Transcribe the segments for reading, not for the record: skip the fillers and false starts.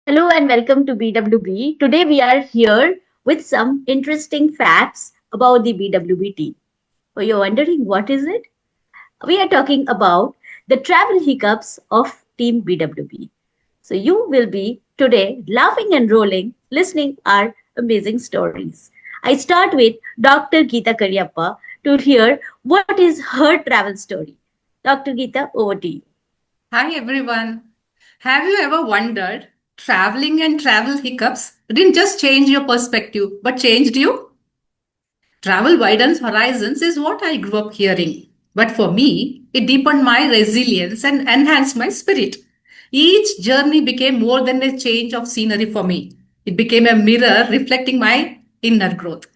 Hello and welcome to BWB. Today we are here with some interesting facts about the BWB team. So you're wondering what is it? We are talking about the travel hiccups of Team BWB. So you will be today laughing and rolling, listening our amazing stories. I start with Dr. Geeta Karyappa to hear what is her travel story. Dr. Geeta, over to you. Hi everyone. Have you ever wondered traveling and travel hiccups didn't just change your perspective but changed you? Travel widens horizons is what I grew up hearing. But for me, it deepened my resilience and enhanced my spirit. Each journey became more than a change of scenery for me. It became a mirror reflecting my inner growth.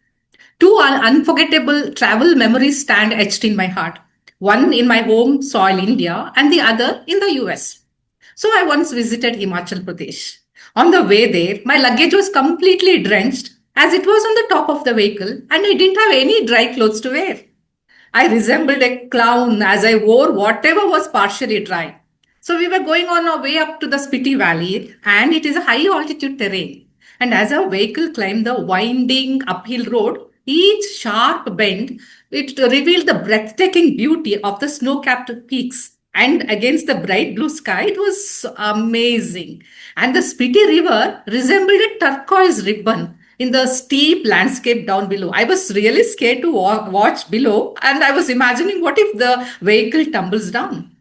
Two unforgettable travel memories stand etched in my heart. One in my home soil, India, and the other in the US. So I once visited Himachal Pradesh. On the way there, my luggage was completely drenched as it was on the top of the vehicle and I didn't have any dry clothes to wear. I resembled a clown as I wore whatever was partially dry. So we were going on our way up to the Spiti Valley, and it is a high altitude terrain. And as our vehicle climbed the winding uphill road, each sharp bend, it revealed the breathtaking beauty of the snow-capped peaks. And against the bright blue sky, it was amazing. And the Spiti River resembled a turquoise ribbon in the steep landscape down below. I was really scared to watch below, and I was imagining what if the vehicle tumbles down.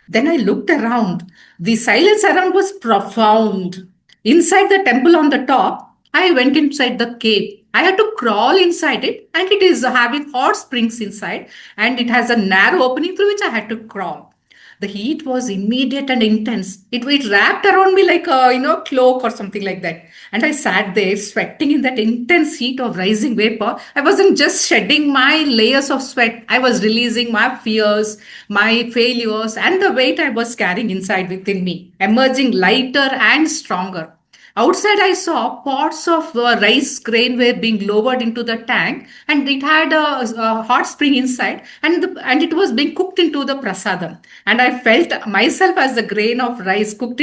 Then I looked around. The silence around was profound. Inside the temple on the top, I went inside the cave. I had to crawl inside it, and it is having hot springs inside, and it has a narrow opening through which I had to crawl. The heat was immediate and intense. It wrapped around me like a cloak or something like that. And I sat there sweating in that intense heat of rising vapor. I wasn't just shedding my layers of sweat. I was releasing my fears, my failures, and the weight I was carrying inside within me, emerging lighter and stronger. Outside, I saw pots of rice grain were being lowered into the tank, and it had a hot spring inside, and it was being cooked into the prasadam. And I felt myself as the grain of rice cooked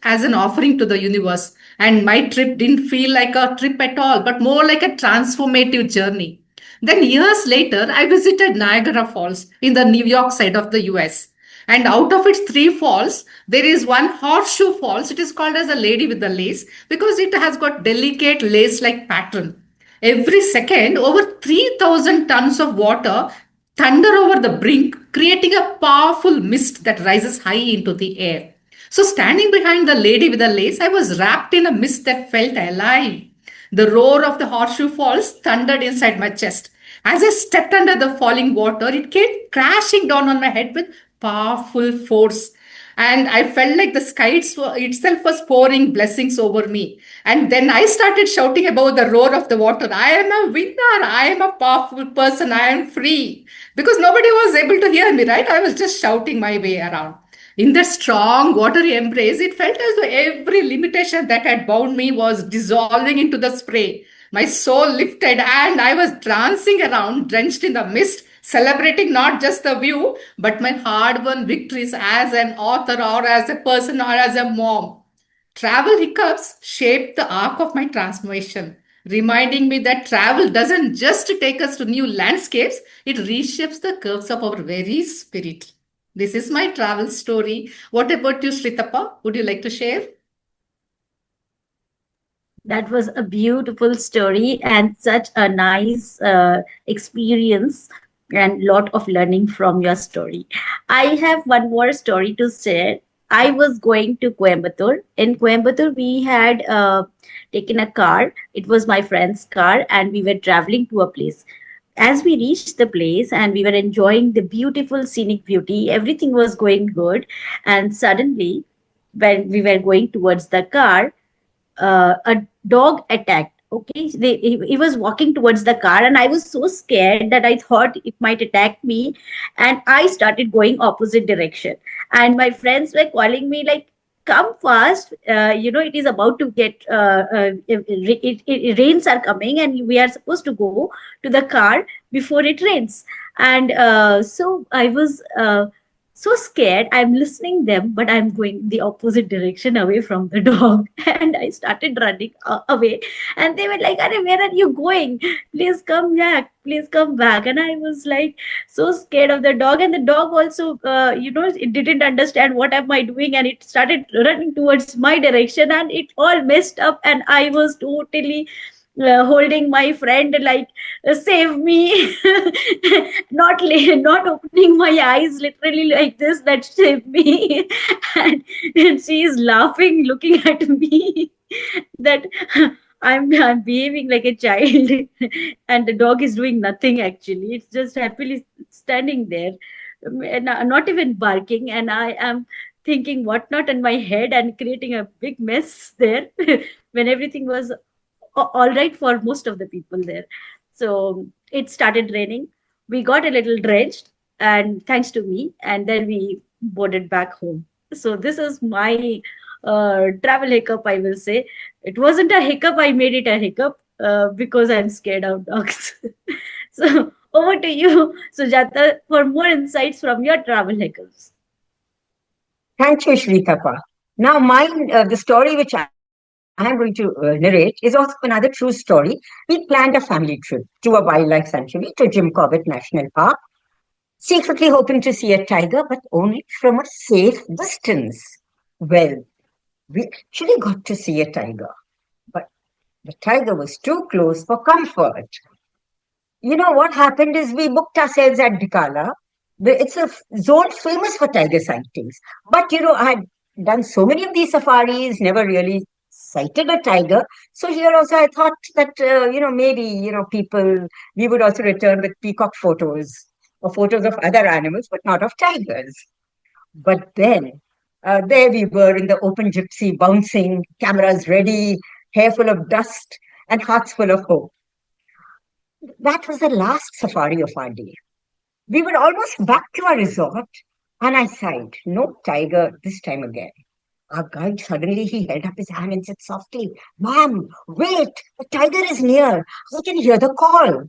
as an offering to the universe. And my trip didn't feel like a trip at all, but more like a transformative journey. Then years later, I visited Niagara Falls in the New York side of the US. And out of its three falls, there is one horseshoe falls. It is called as a lady with the lace because it has got delicate lace-like pattern. Every second, over 3,000 tons of water thunder over the brink, creating a powerful mist that rises high into the air. So, standing behind the lady with the lace, I was wrapped in a mist that felt alive. The roar of the horseshoe falls thundered inside my chest. As I stepped under the falling water, it came crashing down on my head with powerful force. And I felt like the sky itself was pouring blessings over me. And then I started shouting above the roar of the water, I am a winner. I am a powerful person. I am free. Because nobody was able to hear me, right? I was just shouting my way around. In that strong, watery embrace, it felt as though every limitation that had bound me was dissolving into the spray. My soul lifted and I was dancing around, drenched in the mist, celebrating not just the view, but my hard won victories as an author or as a person or as a mom. Travel hiccups shaped the arc of my transformation, reminding me that travel doesn't just take us to new landscapes, it reshapes the curves of our very spirit. This is my travel story. What about you, Shritapa? Would you like to share? That was a beautiful story and such a nice experience and lot of learning from your story. I have one more story to share. I was going to Coimbatore. In Coimbatore, we had taken a car. It was my friend's car, and we were traveling to a place. As we reached the place and we were enjoying the beautiful scenic beauty, everything was going good. And suddenly, when we were going towards the car, a dog attacked. Okay, he was walking towards the car, and I was so scared that I thought it might attack me, and I started going opposite direction. And my friends were calling me like, "Come fast! It is about to get rains are coming, and we are supposed to go to the car before it rains." And so I was so scared. I'm listening them, but I'm going the opposite direction away from the dog. And I started running away. And they were like, "Arey, where are you going? Please come back. Please come back." And I was like so scared of the dog. And the dog also, it didn't understand what am I doing. And it started running towards my direction. And it all messed up. And I was totally holding my friend like, save me. Not opening my eyes literally like this, that save me. And she is laughing looking at me, that I'm behaving like a child. And the dog is doing nothing actually, it's just happily standing there, not even barking. And I am thinking what not in my head and creating a big mess there, when everything was all right for most of the people there. So it started raining. We got a little drenched, and thanks to me, and then we boarded back home. So this is my travel hiccup, I will say. It wasn't a hiccup, I made it a hiccup because I'm scared of dogs. So over to you, Sujata, for more insights from your travel hiccups. Thank you, Shritapa. Now, mine, the story which I am going to narrate is also another true story. We planned a family trip to a wildlife sanctuary, to Jim Corbett National Park, secretly hoping to see a tiger, but only from a safe distance. Well, we actually got to see a tiger, but the tiger was too close for comfort. What happened is we booked ourselves at Dikala. It's a zone famous for tiger sightings. But, I had done so many of these safaris, never really sighted a tiger. So here also I thought that, maybe, people, we would also return with peacock photos or photos of other animals, but not of tigers. But then, there we were in the open gypsy, bouncing, cameras ready, hair full of dust, and hearts full of hope. That was the last safari of our day. We were almost back to our resort, and I sighed, no tiger this time again. Our guide suddenly he held up his hand and said softly, "Ma'am, wait, the tiger is near. I can hear the call."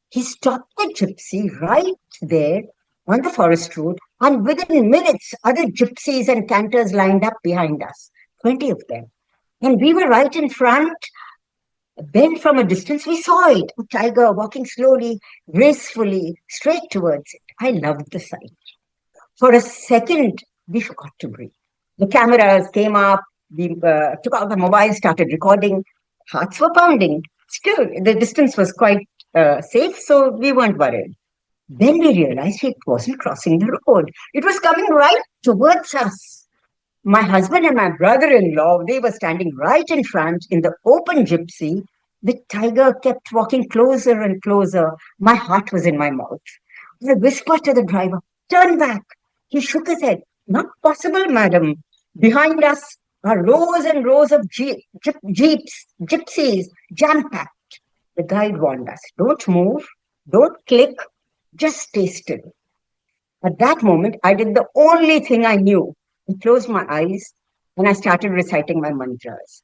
He stopped the gypsy right there on the forest road, and within minutes, other gypsies and canters lined up behind us, 20 of them. And we were right in front. Then from a distance we saw it, a tiger walking slowly, gracefully, straight towards it. I loved the sight. For a second, we forgot to breathe. The cameras came up, we took out the mobile, started recording. Hearts were pounding. Still, the distance was quite safe, so we weren't worried. Then we realized it wasn't crossing the road. It was coming right towards us. My husband and my brother-in-law, they were standing right in front in the open gypsy. The tiger kept walking closer and closer. My heart was in my mouth. I whispered to the driver, "Turn back." He shook his head. "Not possible, madam. Behind us are rows and rows of jeeps, gypsies, jam-packed." The guide warned us, "Don't move, don't click, just stay still." At that moment, I did the only thing I knew. I closed my eyes and I started reciting my mantras.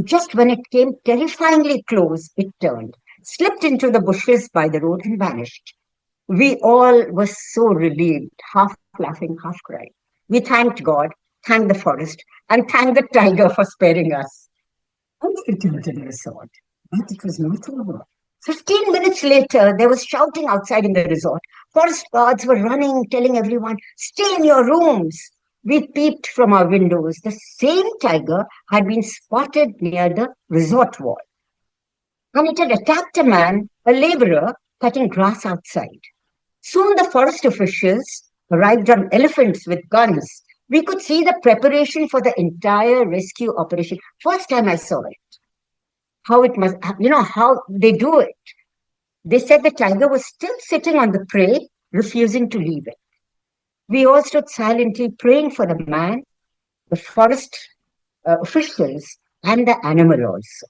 Just when it came terrifyingly close, it turned, slipped into the bushes by the road, and vanished. We all were so relieved, half laughing, half crying. We thanked God, thanked the forest, and thanked the tiger for sparing us. I returned to the resort, but it was not over. 15 minutes later, there was shouting outside in the resort. Forest guards were running, telling everyone, "Stay in your rooms." We peeped from our windows. The same tiger had been spotted near the resort wall, and it had attacked a man, a laborer, cutting grass outside. Soon the forest officials arrived on elephants with guns. We could see the preparation for the entire rescue operation. First time I saw it. How it must, how they do it. They said the tiger was still sitting on the prey, refusing to leave it. We all stood silently praying for the man, the forest officials, and the animal also.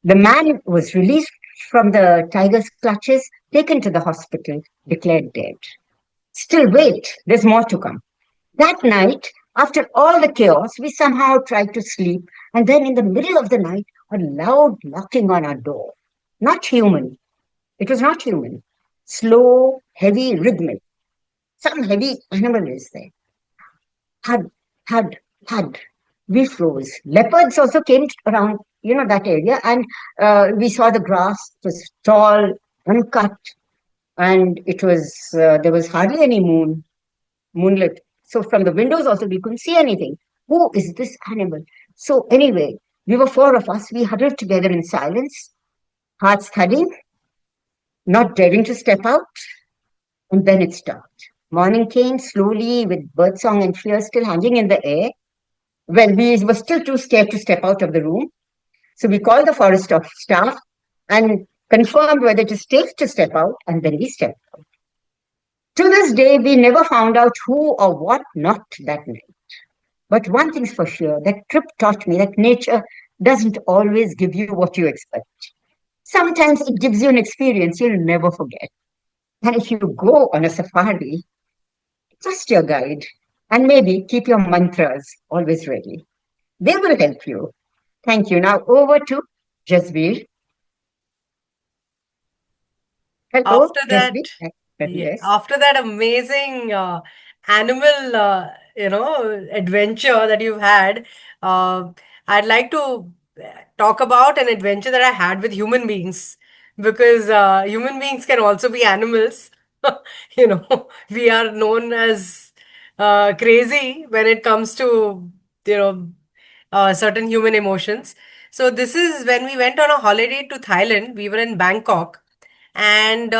The man was released from the tiger's clutches, taken to the hospital, declared dead. Still, wait, there's more to come. That night, after all the chaos, we somehow tried to sleep, and then in the middle of the night, a loud knocking on our door. Not human. It was not human. Slow, heavy, rhythmic. some heavy animal is there. Thud, thud, thud. We froze. Leopards also came around, that area, and we saw the grass. It was tall, uncut, and there was hardly any moonlit. So from the windows also we couldn't see anything. Who is this animal? So anyway, we were four of us. We huddled together in silence, hearts thudding, not daring to step out. And then it stopped. Morning came slowly with birdsong and fear still hanging in the air. Well, we were still too scared to step out of the room. So we called the forest staff and confirmed whether it is safe to step out, and then we stepped out. To this day, we never found out who or what knocked that night. But one thing's for sure, that trip taught me that nature doesn't always give you what you expect. Sometimes it gives you an experience you'll never forget. And if you go on a safari, trust your guide and maybe keep your mantras always ready. They will help you. Thank you. Now over to Jasbir. Hello, After that, Jasbir. yeah, Yes. after that amazing animal, adventure that you've had, uh, I'd like to talk about an adventure that I had with human beings because human beings can also be animals. We are known as crazy when it comes to, you know, certain human emotions. So this is when we went on a holiday to Thailand. We were in Bangkok and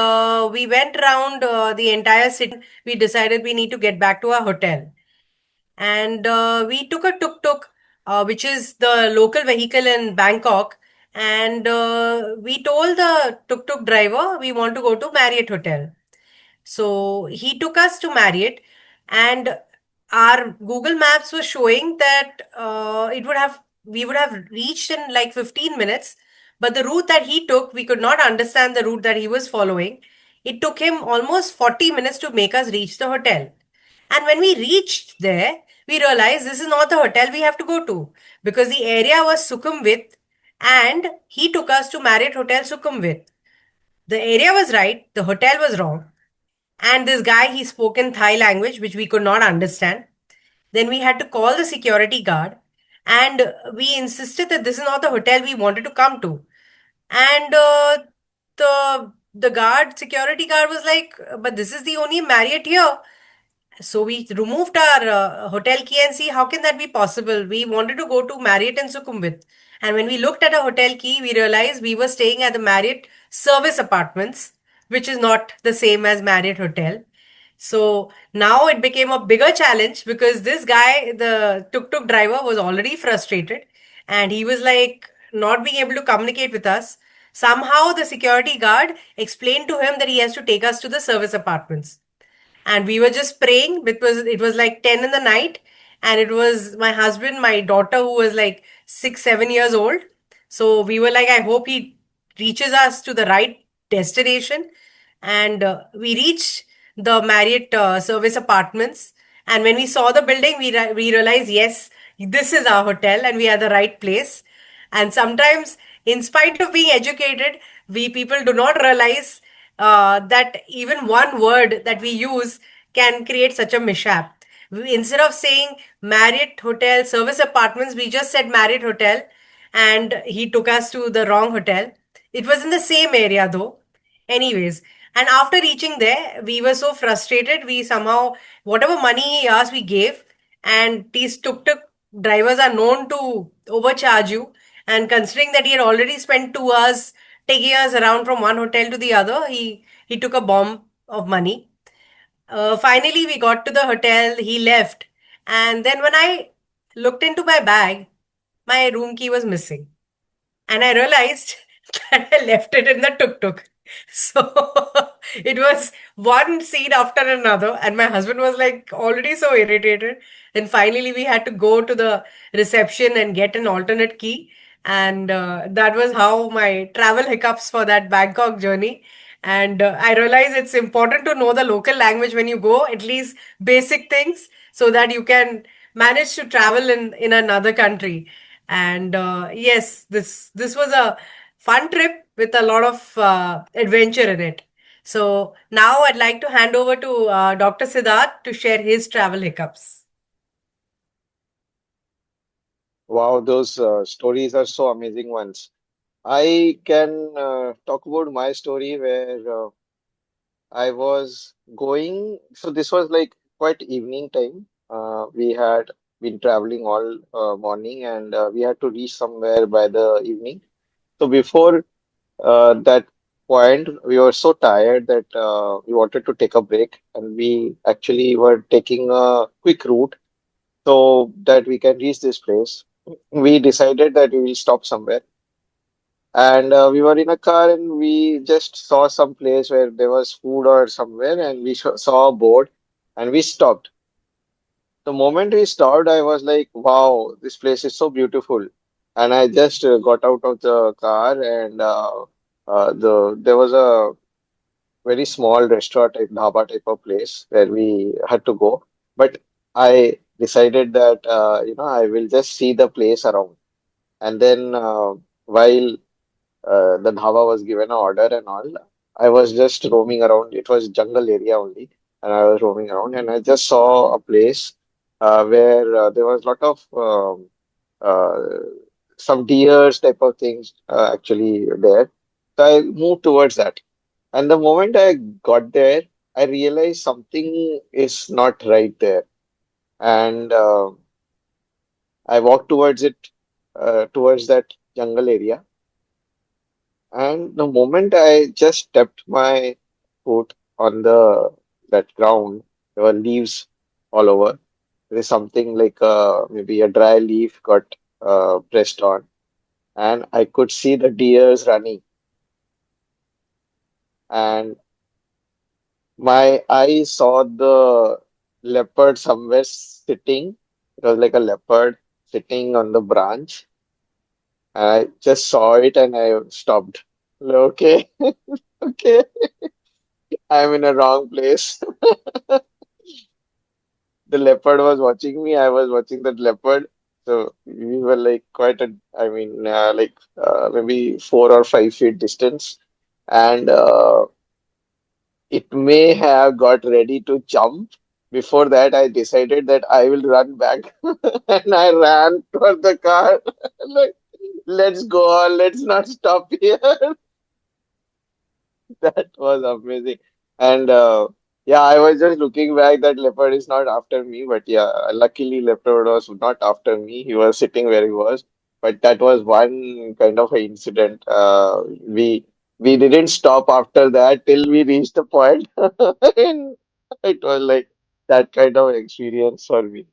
we went around the entire city. We decided we need to get back to our hotel. And we took a tuk-tuk, which is the local vehicle in Bangkok. And we told the tuk-tuk driver we want to go to Marriott Hotel. So he took us to Marriott, and our Google Maps was showing that it would have we would have reached in like 15 minutes, but the route that he took, we could not understand the route that he was following. It took him almost 40 minutes to make us reach the hotel. And when we reached there, we realized this is not the hotel we have to go to because the area was Sukhumvit and he took us to Marriott Hotel Sukhumvit. The area was right, the hotel was wrong. And this guy, he spoke in Thai language, which we could not understand. Then we had to call the security guard and we insisted that this is not the hotel we wanted to come to. And the security guard was like, but this is the only Marriott here. So we removed our hotel key and see how can that be possible. We wanted to go to Marriott in Sukhumvit. And when we looked at a hotel key, we realized we were staying at the Marriott service apartments, which is not the same as Marriott Hotel. So now it became a bigger challenge because this guy, the tuk-tuk driver, was already frustrated and he was like not being able to communicate with us. Somehow the security guard explained to him that he has to take us to the service apartments. And we were just praying because it was like 10 in the night and it was my husband, my daughter who was like 6 7 years old. So we were like, I hope he reaches us to the right destination. And we reached the Marriott service apartments. And when we saw the building, we realized, yes, this is our hotel and we are the right place. And sometimes, in spite of being educated, we people do not realize that even one word that we use can create such a mishap. Instead of saying Marriott Hotel Service Apartments, we just said Marriott Hotel, and he took us to the wrong hotel. It was in the same area though. Anyways, and after reaching there, we were so frustrated. We somehow, whatever money he asked, we gave. And these tuk-tuk drivers are known to overcharge you. And considering that he had already spent 2 hours taking us around from one hotel to the other, he took a bomb of money. Finally, we got to the hotel. He left, and then when I looked into my bag, my room key was missing. And I realized that I left it in the tuk tuk. So it was one scene after another, and my husband was like already so irritated. And finally, we had to go to the reception and get an alternate key. And that was how my travel hiccups for that Bangkok journey. And I realize it's important to know the local language when you go, at least basic things, so that you can manage to travel in another country. And yes, this was a fun trip with a lot of adventure in it. So now I'd like to hand over to Dr. Siddharth to share his travel hiccups. Wow, those stories are so amazing ones. I can talk about my story where I was going. So this was like quite evening time. We had been traveling all morning, and we had to reach somewhere by the evening. So before that point, we were so tired that we wanted to take a break, and we actually were taking a quick route so that we can reach this place. We decided that we will stop somewhere. And we were in a car and we just saw some place where there was food or somewhere, and we saw a board and we stopped. The moment we stopped, I was like, wow, this place is so beautiful. And I just got out of the car, and there was a very small restaurant type, dhaba type of place where we had to go. But I decided that, I will just see the place around. And then while the dhaba was given an order and all, I was just roaming around. It was jungle area only, and I was roaming around, and I just saw a place where there was a lot of uh, some deers type of things actually there. So I moved towards that, and the moment I got there, I realized something is not right there, and I walked towards it, towards that jungle area. And the moment I just stepped my foot on the that ground, there were leaves all over. There is something like maybe a dry leaf got pressed on, and I could see the deers running. And my eye saw the leopard somewhere sitting. It was like a leopard sitting on the branch. And I just saw it and I stopped. Okay, okay, I'm in a wrong place. The leopard was watching me. I was watching that leopard. So we were like quite a, like maybe 4 or 5 feet distance. And it may have got ready to jump. Before that, I decided that I will run back. And I ran toward the car. Like, let's go on. Let's not stop here. That was amazing. And yeah, I was just looking back that leopard is not after me, but yeah, luckily leopard was not after me. He was sitting where he was. But that was one kind of an incident. We didn't stop after that till we reached the point. And it was like that kind of experience for me.